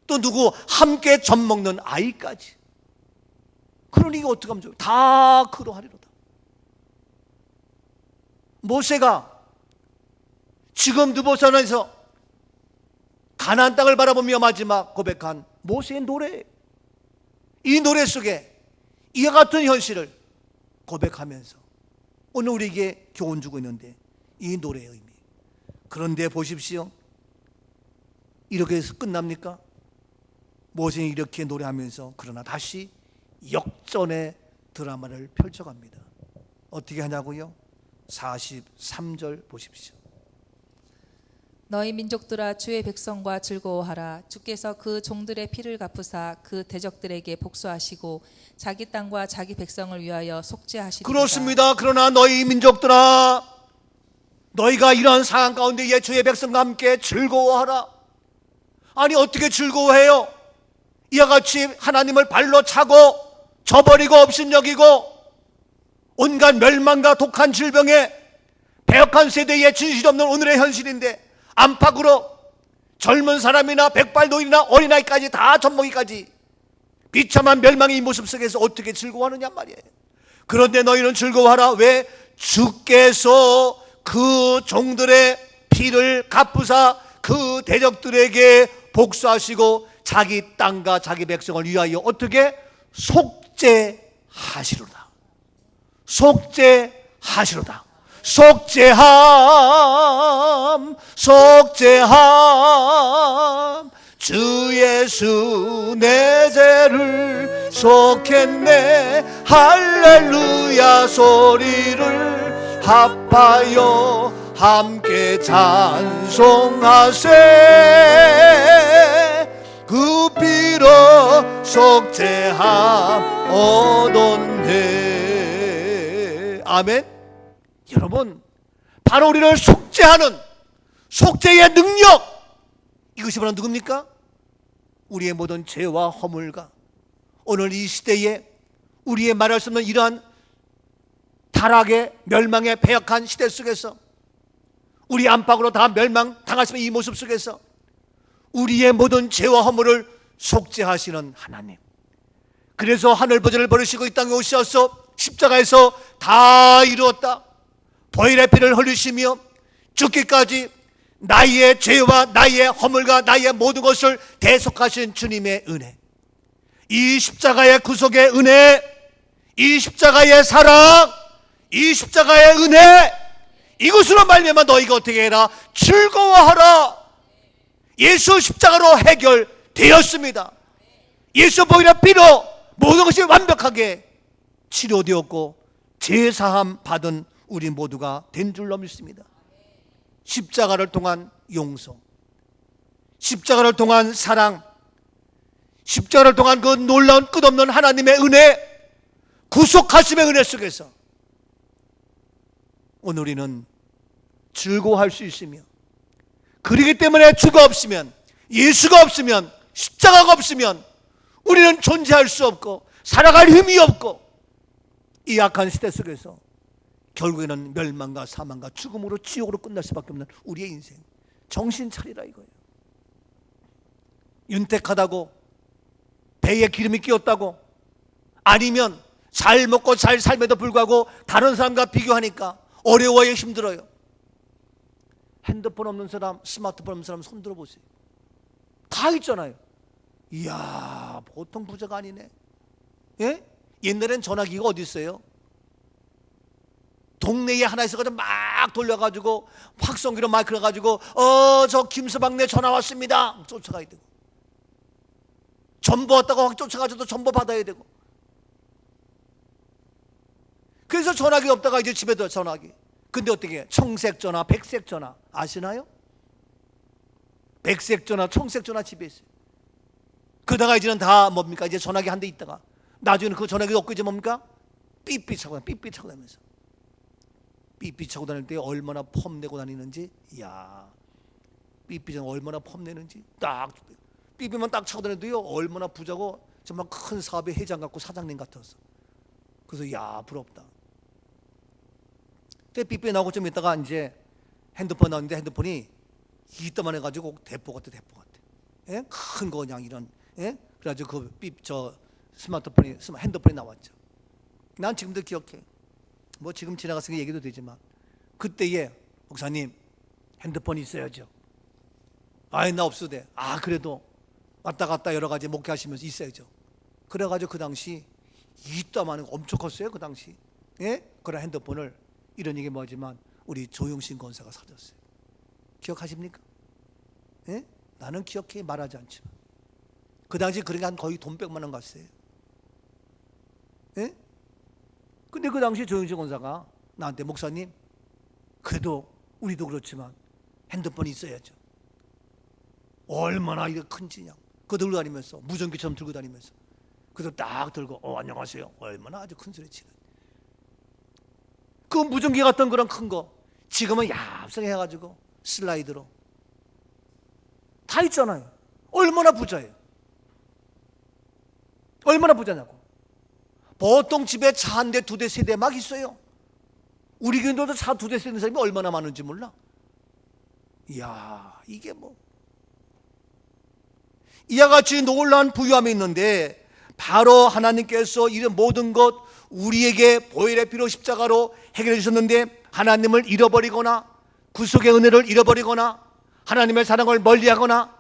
또 누구 함께 젖 먹는 아이까지. 그러니 이거 어떻게 하면 좋아요? 다 그러하리로다. 모세가 지금 느보산에서 가나안 땅을 바라보며 마지막 고백한 모세의 노래, 이 노래 속에 이와 같은 현실을 고백하면서 오늘 우리에게 교훈 주고 있는데, 이 노래의 의미. 그런데 보십시오, 이렇게 해서 끝납니까? 모세는 이렇게 노래하면서 그러나 다시 역전의 드라마를 펼쳐갑니다. 어떻게 하냐고요? 43절 보십시오. 너희 민족들아 주의 백성과 즐거워하라. 주께서 그 종들의 피를 갚으사 그 대적들에게 복수하시고 자기 땅과 자기 백성을 위하여 속죄하시리이다. 그렇습니다. 그러나 너희 민족들아, 너희가 이러한 상황 가운데 주의 백성과 함께 즐거워하라. 아니 어떻게 즐거워해요? 이와 같이 하나님을 발로 차고 저버리고 업신여기고 온갖 멸망과 독한 질병에 배역한 세대에 진실이 없는 오늘의 현실인데, 안팎으로 젊은 사람이나 백발 노인이나 어린아이까지 다 젖먹이까지 비참한 멸망의 이 모습 속에서 어떻게 즐거워하느냐 말이에요. 그런데 너희는 즐거워하라. 왜? 주께서 그 종들의 피를 갚으사 그 대적들에게 복수하시고 자기 땅과 자기 백성을 위하여 어떻게? 속죄하시로다. 속죄하시로다. 속죄함, 속죄함. 주 예수 내 죄를 속했네. 할렐루야 소리를 합하여 함께 찬송하세. 그 피로 속죄함 얻었네. 아멘. 여러분, 바로 우리를 속죄하는 속죄의 능력, 이것이 바로 누굽니까? 우리의 모든 죄와 허물과 오늘 이 시대에 우리의 말할 수 없는 이러한 타락의 멸망의 배역한 시대 속에서 우리 안팎으로 다 멸망당할 수 있는 이 모습 속에서 우리의 모든 죄와 허물을 속죄하시는 하나님, 그래서 하늘 보좌를 버리시고 이 땅에 오셔서 십자가에서 다 이루었다, 보혈의 피를 흘리시며 죽기까지 나의 죄와 나의 허물과 나의 모든 것을 대속하신 주님의 은혜, 이 십자가의 구속의 은혜, 이 십자가의 사랑, 이 십자가의 은혜, 이것으로 말미암아 너희가 어떻게 해라? 즐거워하라. 예수 십자가로 해결되었습니다. 예수 보혈의 피로 모든 것이 완벽하게 치료되었고 제사함 받은 우리 모두가 된 줄로 믿습니다. 십자가를 통한 용서, 십자가를 통한 사랑, 십자가를 통한 그 놀라운 끝없는 하나님의 은혜, 구속하심의 은혜 속에서 오늘 우리는 즐거워할 수 있으며, 그러기 때문에 주가 없으면, 예수가 없으면, 십자가가 없으면 우리는 존재할 수 없고 살아갈 힘이 없고 이 악한 시대 속에서 결국에는 멸망과 사망과 죽음으로 지옥으로 끝날 수밖에 없는 우리의 인생. 정신 차리라 이거예요. 윤택하다고, 배에 기름이 끼었다고, 아니면 잘 먹고 잘 삶에도 불구하고 다른 사람과 비교하니까 어려워요, 힘들어요. 핸드폰 없는 사람, 스마트폰 없는 사람 손 들어보세요. 다 있잖아요. 이야, 보통 부자가 아니네. 예? 옛날엔 전화기가 어디 있어요? 동네에 하나 있어가지고 막 돌려가지고 확성기로 막 그래가지고 저 김서방네 전화 왔습니다 쫓아가야 되고, 전보 왔다가 확 쫓아가지고 전보 받아야 되고. 그래서 전화기 없다가 이제 집에도 전화기. 근데 어떻게 해? 청색 전화, 백색 전화 아시나요? 백색 전화, 청색 전화 집에 있어요. 그러다가 이제는 다 뭡니까? 이제 전화기 한 대 있다가 나중에는 그 전화기 없고 이제 뭡니까? 삐삐 차고 다니면서 삐삐 차고 다닐 때 얼마나 폼내고 다니는지. 이야, 삐삐는 얼마나 폼내는지. 딱 삐삐만 딱 차고 다녀도요 얼마나 부자고 정말 큰 사업의 회장 같고 사장님 같았어. 그래서 야, 부럽다. 그때 삐삐 나오고 좀 있다가 이제 핸드폰 나왔는데 핸드폰이 이따만 해가지고 대포 같아. 예? 큰 거 그냥 이런. 예? 그래가지고 저 핸드폰이 나왔죠. 난 지금도 기억해. 뭐 지금 지나갔으니까 얘기도 되지만 그때에 목사님 핸드폰 있어야죠. 아이, 나 없어도 돼. 아, 그래도 왔다 갔다 여러 가지 목회하시면서 있어야죠. 그래가지고 그 당시 이따만 엄청 컸어요. 그 당시. 예? 그런 핸드폰을 이런 얘기 뭐지만 우리 조용신 권사가 사줬어요. 기억하십니까? 예? 나는 기억해, 말하지 않지만 그 당시 그런 게 한 거의 돈 100만 원 갔어요. 예? 근데 그 당시 조용신 권사가 나한테 목사님 그래도 우리도 그렇지만 핸드폰이 있어야죠. 얼마나 이게 큰지냐. 그거 들고 다니면서 무전기처럼 들고 다니면서 그래서 딱 들고 안녕하세요. 얼마나 아주 큰 소리 치는. 그 무전기 같은 그런 큰 거 지금은 얍상해 해가지고 슬라이드로 다 있잖아요. 얼마나 부자예요. 얼마나 부자냐고. 보통 집에 차 한 대, 두 대, 세 대 막 있어요. 우리 교인들도 차 두 대 쓰는 사람이 얼마나 많은지 몰라. 이야, 이게 뭐 이와 같이 놀라운 부유함이 있는데 바로 하나님께서 이런 모든 것 우리에게 보혈의 피로 십자가로 해결해 주셨는데 하나님을 잃어버리거나 구속의 은혜를 잃어버리거나 하나님의 사랑을 멀리하거나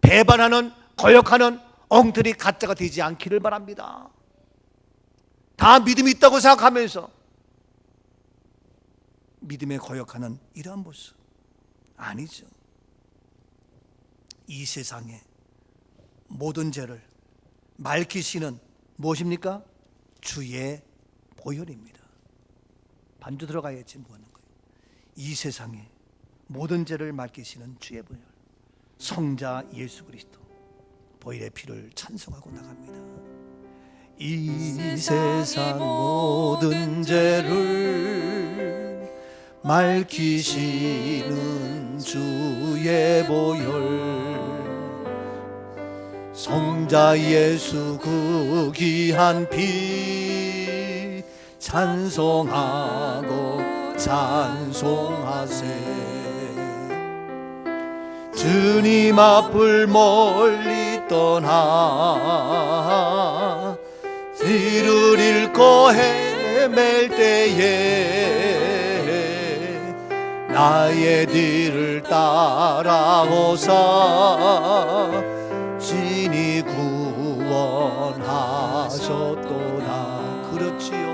배반하는 거역하는 엉터리 가짜가 되지 않기를 바랍니다. 다 믿음이 있다고 생각하면서 믿음에 거역하는 이러한 모습 아니죠. 이 세상에 모든 죄를 맑히시는 무엇입니까? 주의 보혈입니다. 반주 들어가야지 뭐 하는 거예요. 이 세상에 모든 죄를 맑히시는 주의 보혈, 성자 예수 그리스도 보혈의 피를 찬송하고 나갑니다. 이 세상 모든 죄를 맑히시는 주의 보혈, 성자 예수 그 귀한 피 찬송하고 찬송하세. 주님 앞을 멀리 떠나 길을 잃고 헤맬 때에 나의 뒤를 따라오사 진이 구원하셨도다. 그렇지요.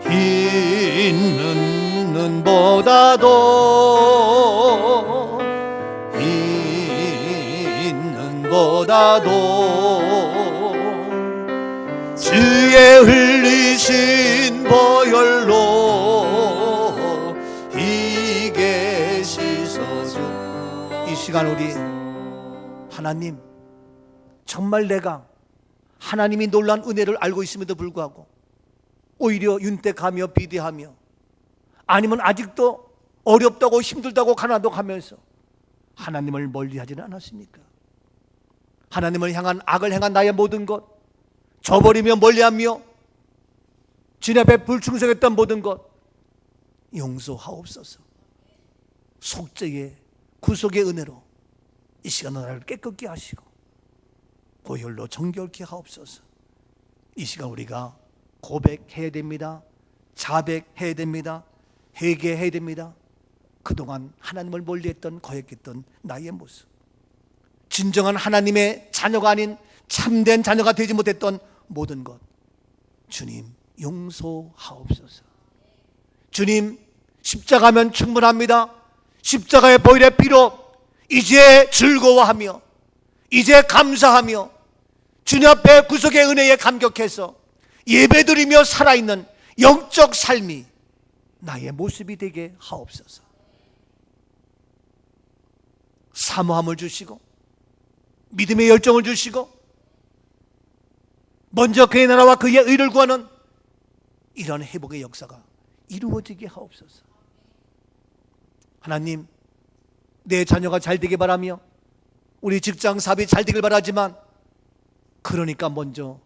흰 눈보다도 주의 흘리신 보혈로 이게 씻어줘. 이 시간 우리 하나님, 정말 내가 하나님이 놀란 은혜를 알고 있음에도 불구하고 오히려 윤택하며 비대하며 아니면 아직도 어렵다고 힘들다고 가난하다고 하면서 하나님을 멀리하지는 않았습니까? 하나님을 향한 악을 행한 나의 모든 것 저버리며 멀리하며 주님 앞에 불충성했던 모든 것 용서하옵소서. 속죄의 구속의 은혜로 이 시간 나를 깨끗게 하시고 보혈로 정결케 하옵소서. 이 시간 우리가 고백해야 됩니다. 자백해야 됩니다. 회개해야 됩니다. 그동안 하나님을 멀리했던 거역했던 나의 모습, 진정한 하나님의 자녀가 아닌 참된 자녀가 되지 못했던 모든 것 주님 용서하옵소서. 주님, 십자가면 충분합니다. 십자가의 보혈의 피로 이제 즐거워하며 이제 감사하며 주님 앞에 구속의 은혜에 감격해서 예배드리며 살아있는 영적 삶이 나의 모습이 되게 하옵소서. 사모함을 주시고 믿음의 열정을 주시고 먼저 그의 나라와 그의 의를 구하는 이런 회복의 역사가 이루어지게 하옵소서. 하나님, 내 자녀가 잘 되길 바라며 우리 직장 사업이 잘 되길 바라지만, 그러니까 먼저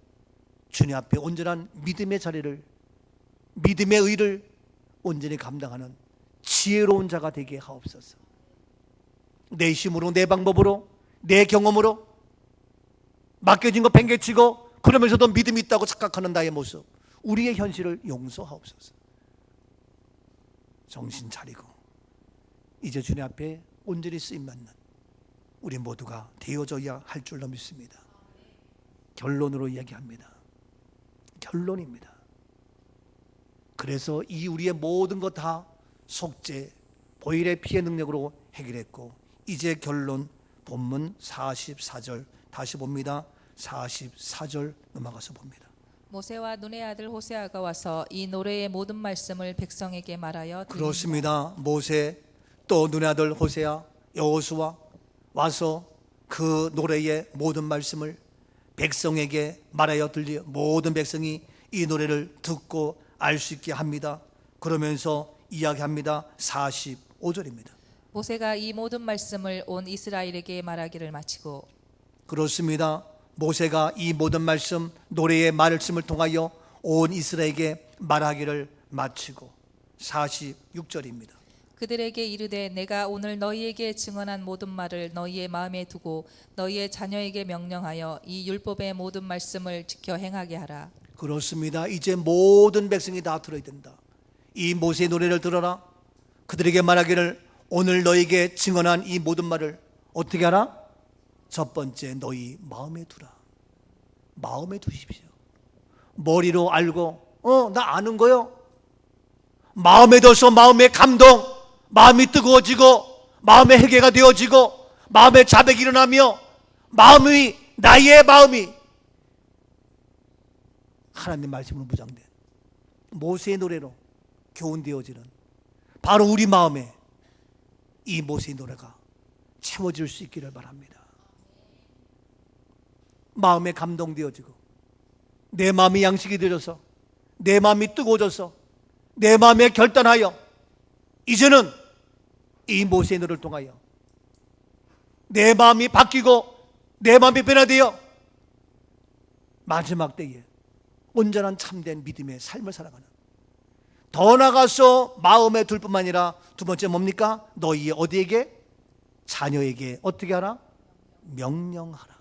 주님 앞에 온전한 믿음의 자리를, 믿음의 의를 온전히 감당하는 지혜로운 자가 되게 하옵소서. 내 힘으로, 내 방법으로, 내 경험으로 맡겨진 거 팽개치고 그러면서도 믿음이 있다고 착각하는 나의 모습, 우리의 현실을 용서하옵소서. 정신 차리고 이제 주님 앞에 온전히 쓰임받는 우리 모두가 되어져야 할 줄로 믿습니다. 결론으로 이야기합니다. 결론입니다. 그래서 이 우리의 모든 것 다 속죄, 보혈의 피의 능력으로 해결했고, 이제 결론 본문 44절 다시 봅니다. 44절 넘어가서 봅니다. 모세와 눈의 아들 호세아가 와서 이 노래의 모든 말씀을 백성에게 말하여 드립니다. 그렇습니다. 모세 또 눈의 아들 호세아, 여호수아 와서 그 노래의 모든 말씀을 백성에게 말하여 들리, 모든 백성이 이 노래를 듣고 알 수 있게 합니다. 그러면서 이야기합니다. 45절입니다. 모세가 이 모든 말씀을 온 이스라엘에게 말하기를 마치고, 그렇습니다. 모세가 이 모든 말씀, 노래의 말씀을 통하여 온 이스라엘에게 말하기를 마치고, 46절입니다. 그들에게 이르되 내가 오늘 너희에게 증언한 모든 말을 너희의 마음에 두고 너희의 자녀에게 명령하여 이 율법의 모든 말씀을 지켜 행하게 하라. 그렇습니다. 이제 모든 백성이 다 들어야 된다. 이 모세의 노래를 들어라. 그들에게 말하기를 오늘 너희에게 증언한 이 모든 말을 어떻게 하라? 첫 번째, 너희 마음에 두라. 마음에 두십시오. 머리로 알고 나 아는 거요. 마음에 둬서 마음의 감동, 마음이 뜨거워지고 마음의 회개가 되어지고 마음의 자백이 일어나며 마음이, 나의 마음이 하나님 말씀으로 무장된 모세의 노래로 교훈되어지는 바로 우리 마음에 이 모세의 노래가 채워질 수 있기를 바랍니다. 마음에 감동되어지고 내 마음이 양식이 되어져서 내 마음이 뜨거워져서 내 마음에 결단하여 이제는 이 모세의 노래를 통하여 내 마음이 바뀌고 내 마음이 변화되어 마지막 때에 온전한 참된 믿음의 삶을 살아가는, 더 나아가서 마음에 둘 뿐만 아니라 두 번째 뭡니까? 너희 어디에게? 자녀에게 어떻게 하라? 명령하라.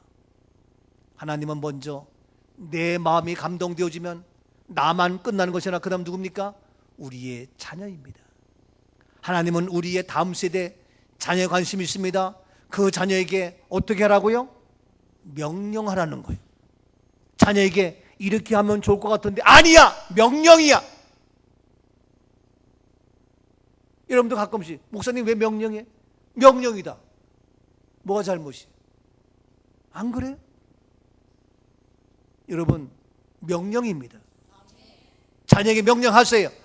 하나님은 먼저 내 마음이 감동되어지면 나만 끝나는 것이 아니라 그 다음 누굽니까? 우리의 자녀입니다. 하나님은 우리의 다음 세대 자녀에 관심이 있습니다. 그 자녀에게 어떻게 하라고요? 명령하라는 거예요. 자녀에게 이렇게 하면 좋을 것 같은데 아니야, 명령이야. 여러분도 가끔씩 목사님 왜 명령해? 명령이다. 뭐가 잘못이? 안 그래요? 여러분, 명령입니다. 자녀에게 명령하세요.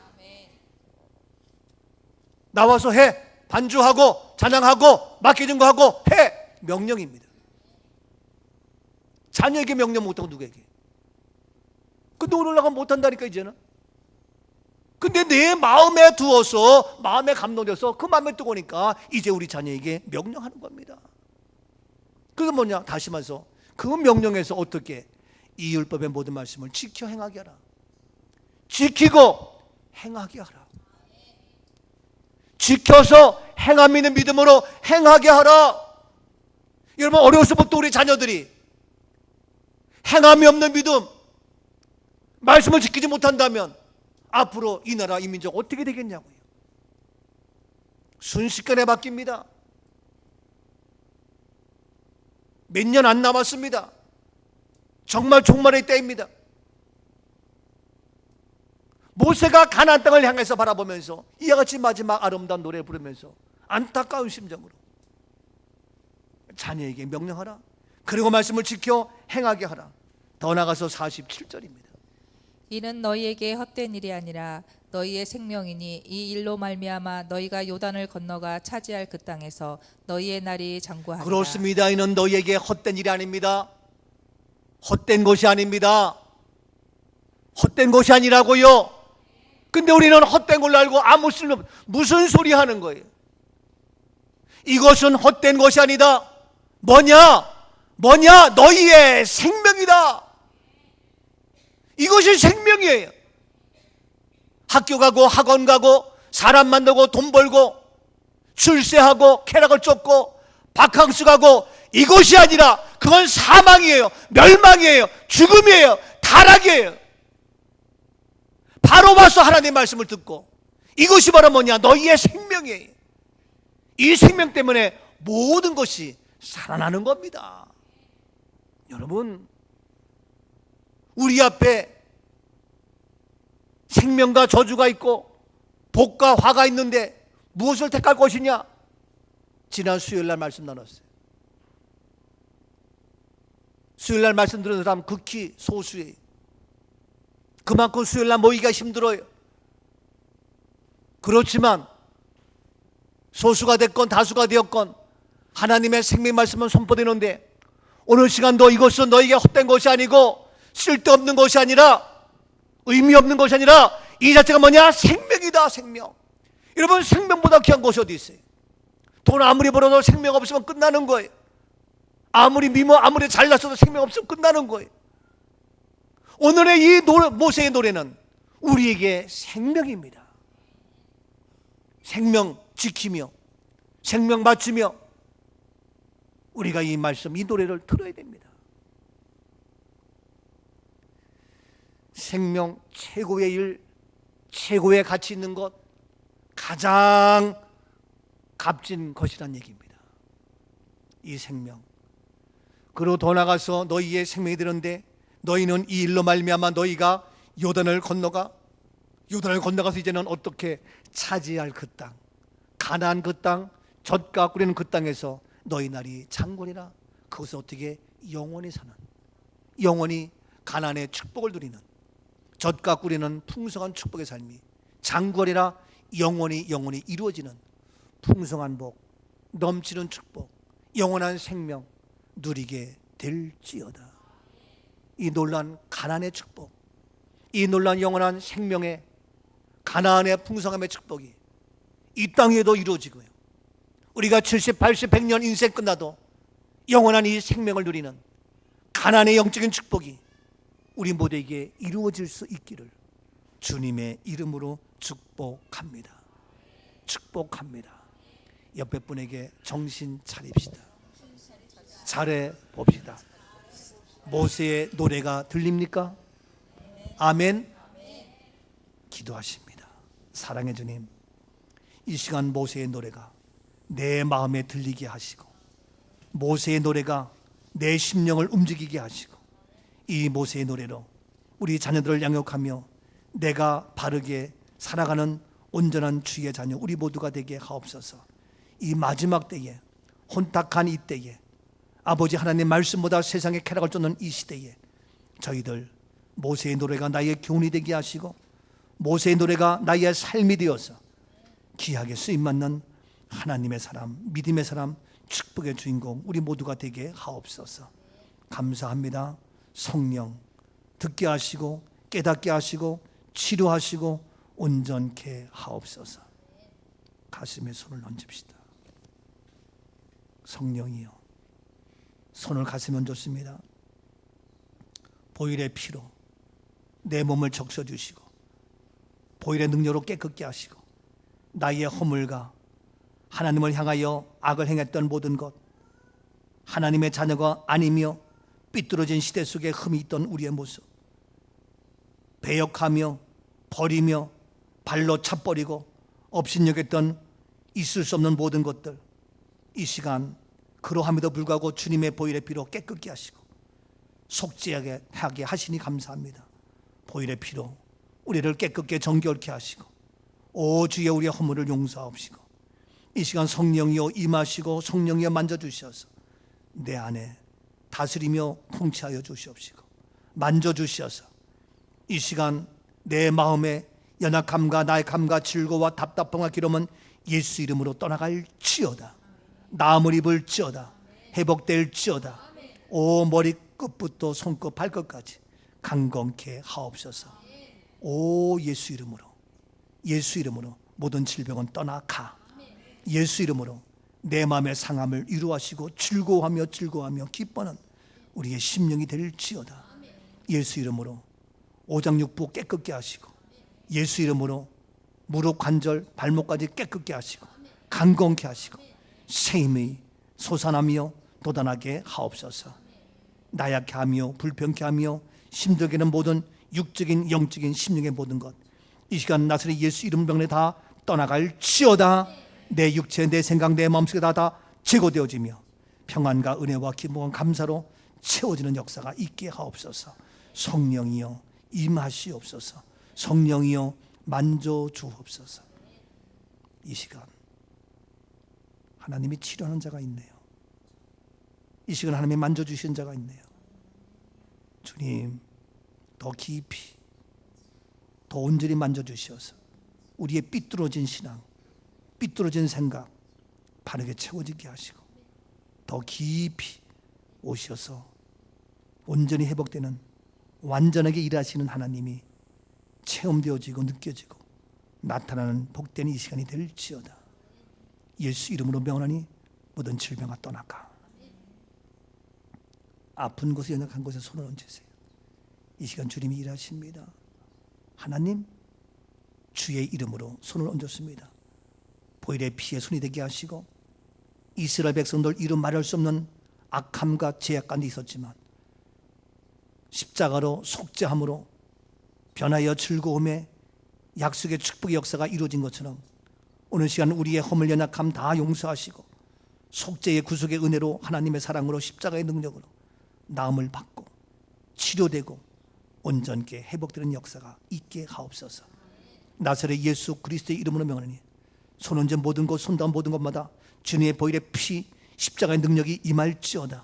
나와서 해. 반주하고 찬양하고 맡겨진 거 하고 해. 명령입니다. 자녀에게 명령 못하고 누구에게? 근데 오늘 나가 못한다니까 이제는. 근데 내 마음에 두어서 마음에 감동돼서 그 마음에 뜨거우니까 이제 우리 자녀에게 명령하는 겁니다. 그게 뭐냐? 다시 말해서 그 명령에서 어떻게 이 율법의 모든 말씀을 지켜 행하게 하라. 지키고 행하게 하라. 지켜서 행함 있는 믿음으로 행하게 하라. 여러분, 어려서부터 우리 자녀들이 행함이 없는 믿음, 말씀을 지키지 못한다면 앞으로 이 나라, 이 민족 어떻게 되겠냐고요. 순식간에 바뀝니다. 몇 년 안 남았습니다. 정말 종말의 때입니다. 모세가 가나안 땅을 향해서 바라보면서 이와 같이 마지막 아름다운 노래를 부르면서 안타까운 심정으로 자녀에게 명령하라. 그리고 말씀을 지켜 행하게 하라. 더 나가서 47절입니다. 이는 너희에게 헛된 일이 아니라 너희의 생명이니 이 일로 말미암아 너희가 요단을 건너가 차지할 그 땅에서 너희의 날이 장구하리라. 그렇습니다. 이는 너희에게 헛된 일이 아닙니다. 헛된 것이 아닙니다. 헛된 것이 아니라고요. 근데 우리는 헛된 걸로 알고 아무 쓸모 무슨 소리 하는 거예요. 이것은 헛된 것이 아니다. 뭐냐? 너희의 생명이다. 이것이 생명이에요. 학교 가고 학원 가고 사람 만나고 돈 벌고 출세하고 쾌락을 쫓고 바캉스 가고 이것이 아니라 그건 사망이에요. 멸망이에요. 죽음이에요. 타락이에요. 바로 와서 하나님의 말씀을 듣고 이것이 바로 뭐냐? 너희의 생명이에요. 이 생명 때문에 모든 것이 살아나는 겁니다. 여러분, 우리 앞에 생명과 저주가 있고 복과 화가 있는데 무엇을 택할 것이냐? 지난 수요일날 말씀 나눴어요. 수요일날 말씀 들은 사람 극히 소수예요. 그만큼 수요일날 모이기가 힘들어요. 그렇지만 소수가 됐건 다수가 되었건 하나님의 생명 말씀은 선포되는데 오늘 시간도 이것은 너에게 헛된 것이 아니고 쓸데없는 것이 아니라 의미 없는 것이 아니라 이 자체가 뭐냐? 생명이다. 생명. 여러분, 생명보다 귀한 것이 어디 있어요? 돈 아무리 벌어도 생명 없으면 끝나는 거예요. 아무리 아무리 잘났어도 생명 없으면 끝나는 거예요. 오늘의 이 모세의 노래는 우리에게 생명입니다. 생명 지키며 생명 바치며 우리가 이 말씀, 이 노래를 들어야 됩니다. 생명 최고의 일, 최고의 가치 있는 것, 가장 값진 것이란 얘기입니다. 이 생명. 그리고 더 나가서 너희의 생명이 되는데 너희는 이 일로 말미암아 너희가 요단을 건너가서 이제는 어떻게 차지할 그 땅, 가나안 그 땅, 젖과 꿀이는 그 땅에서 너희 날이 장군이라. 그것을 어떻게 영원히 사는, 영원히 가나안의 축복을 누리는, 젖과 꿀이는 풍성한 축복의 삶이 장군이라 영원히 이루어지는 풍성한 복, 넘치는 축복, 영원한 생명 누리게 될지어다. 이 놀란 가나안의 축복, 이 놀란 영원한 생명의 가나안의 풍성함의 축복이 이 땅에도 이루어지고요. 우리가 70, 80, 100년 인생 끝나도 영원한 이 생명을 누리는 가나안의 영적인 축복이 우리 모두에게 이루어질 수 있기를 주님의 이름으로 축복합니다. 축복합니다. 옆에 분에게 정신 차립시다. 잘해 봅시다. 모세의 노래가 들립니까? 아멘. 기도하십니다. 사랑의 주님, 이 시간 모세의 노래가 내 마음에 들리게 하시고 모세의 노래가 내 심령을 움직이게 하시고 이 모세의 노래로 우리 자녀들을 양육하며 내가 바르게 살아가는 온전한 주의 자녀 우리 모두가 되게 하옵소서. 이 마지막 때에, 혼탁한 이 때에, 아버지 하나님 말씀보다 세상의 쾌락을 쫓는 이 시대에 저희들 모세의 노래가 나의 교훈이 되게 하시고 모세의 노래가 나의 삶이 되어서 귀하게 쓰임받는 하나님의 사람, 믿음의 사람, 축복의 주인공 우리 모두가 되게 하옵소서. 감사합니다. 성령 듣게 하시고 깨닫게 하시고 치료하시고 온전케 하옵소서. 가슴에 손을 얹읍시다. 성령이여, 손을 가슴에 얹었습니다. 보혈의 피로 내 몸을 적셔주시고 보혈의 능력으로 깨끗게 하시고 나의 허물과 하나님을 향하여 악을 행했던 모든 것, 하나님의 자녀가 아니며 삐뚤어진 시대 속에 흠이 있던 우리의 모습, 배역하며 버리며 발로 차버리고 업신여겼던 있을 수 없는 모든 것들, 이 시간 그러함에도 불구하고 주님의 보혈의 피로 깨끗게 하시고 속죄하게 하시니 감사합니다. 보혈의 피로 우리를 깨끗게 정결케 하시고 오 주여 우리의 허물을 용서하옵시고 이 시간 성령이여 임하시고 성령이여 만져주셔서 내 안에 다스리며 통치하여 주시옵시고 만져주시어서 이 시간 내 마음의 연약함과 나의 감과 질고와 답답함과 기름은 예수 이름으로 떠나갈지어다. 나음을 입을지어다. 회복될지어다. 오 머리 끝부터 손끝 발끝까지 강건케 하옵소서. 오 예수 이름으로 모든 질병은 떠나가. 예수 이름으로 내 마음의 상함을 위로하시고 즐거워하며 기뻐하는 우리의 심령이 될지어다. 예수 이름으로 오장육부 깨끗게 하시고 예수 이름으로 무릎 관절 발목까지 깨끗게 하시고 강건케 하시고 새 힘이 솟아나며 돋아나게 하옵소서. 나약해 하며 불평케 하며 힘들게 하는 모든 육적인 영적인 심령의 모든 것 이 시간 나사렛 예수 이름 병에 다 떠나갈지어다. 내 육체 내 생각 내 마음속에 다 제거되어지며 평안과 은혜와 기쁨과 감사로 채워지는 역사가 있게 하옵소서. 성령이여 임하시옵소서. 성령이여 만져주옵소서. 이 시간 하나님이 치료하는 자가 있네요. 이 시간 하나님이 만져주시는 자가 있네요. 주님 더 깊이 더 온전히 만져주시어서 우리의 삐뚤어진 신앙 삐뚤어진 생각 바르게 채워지게 하시고 더 깊이 오셔서 온전히 회복되는 완전하게 일하시는 하나님이 체험되어지고 느껴지고 나타나는 복된 이 시간이 될지어다. 예수 이름으로 명하니 모든 질병아 떠나가. 아픈 곳에 연약한 곳에 손을 얹으세요. 이 시간 주님이 일하십니다. 하나님 주의 이름으로 손을 얹었습니다. 보일의 피에 손이 되게 하시고 이스라엘 백성들 이름 말할 수 없는 악함과 죄악 가운데 있었지만 십자가로 속죄함으로 변하여 즐거움에 약속의 축복의 역사가 이루어진 것처럼 오늘 시간 우리의 허물 연약함 다 용서하시고 속죄의 구속의 은혜로 하나님의 사랑으로 십자가의 능력으로 나음을 받고 치료되고 온전케 회복되는 역사가 있게 하옵소서. 나사렛 예수 그리스도의 이름으로 명하노니 손 얹은 모든 것 손 닿은 모든 것마다 주님의 보혈의 피 십자가의 능력이 임할지어다.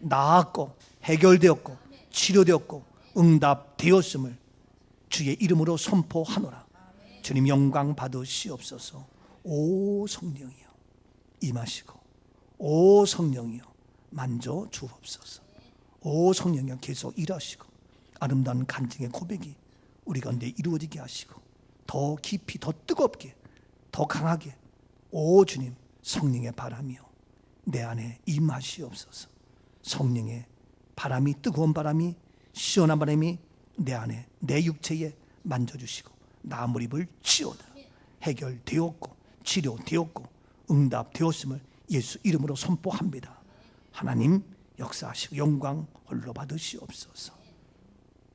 나았고 해결되었고 치료되었고 응답되었음을 주의 이름으로 선포하노라. 주님 영광 받으시옵소서. 오 성령이여 임하시고 오 성령이여 만져 주옵소서. 오 성령이여 계속 일하시고 아름다운 간증의 고백이 우리 가운데 이루어지게 하시고 더 깊이 더 뜨겁게 더 강하게 오 주님 성령의 바람이여 내 안에 임하시옵소서. 성령의 바람이 뜨거운 바람이 시원한 바람이 내 안에 내 육체에 만져주시고 나 무립을 치오다. 해결되었고 치료되었고 응답되었음을 예수 이름으로 선포합니다. 하나님 역사하시고 영광 홀로 받으시옵소서.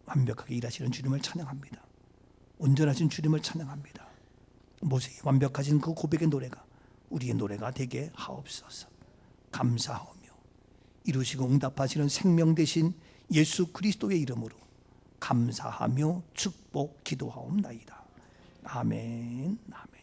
완벽하게 일하시는 주님을 찬양합니다. 온전하신 주님을 찬양합니다. 모세의 완벽하신 그 고백의 노래가 우리의 노래가 되게 하옵소서. 감사하며 이루시고 응답하시는 생명 되신 예수 그리스도의 이름으로 감사하며 축복 기도하옵나이다. 아멘. 아멘.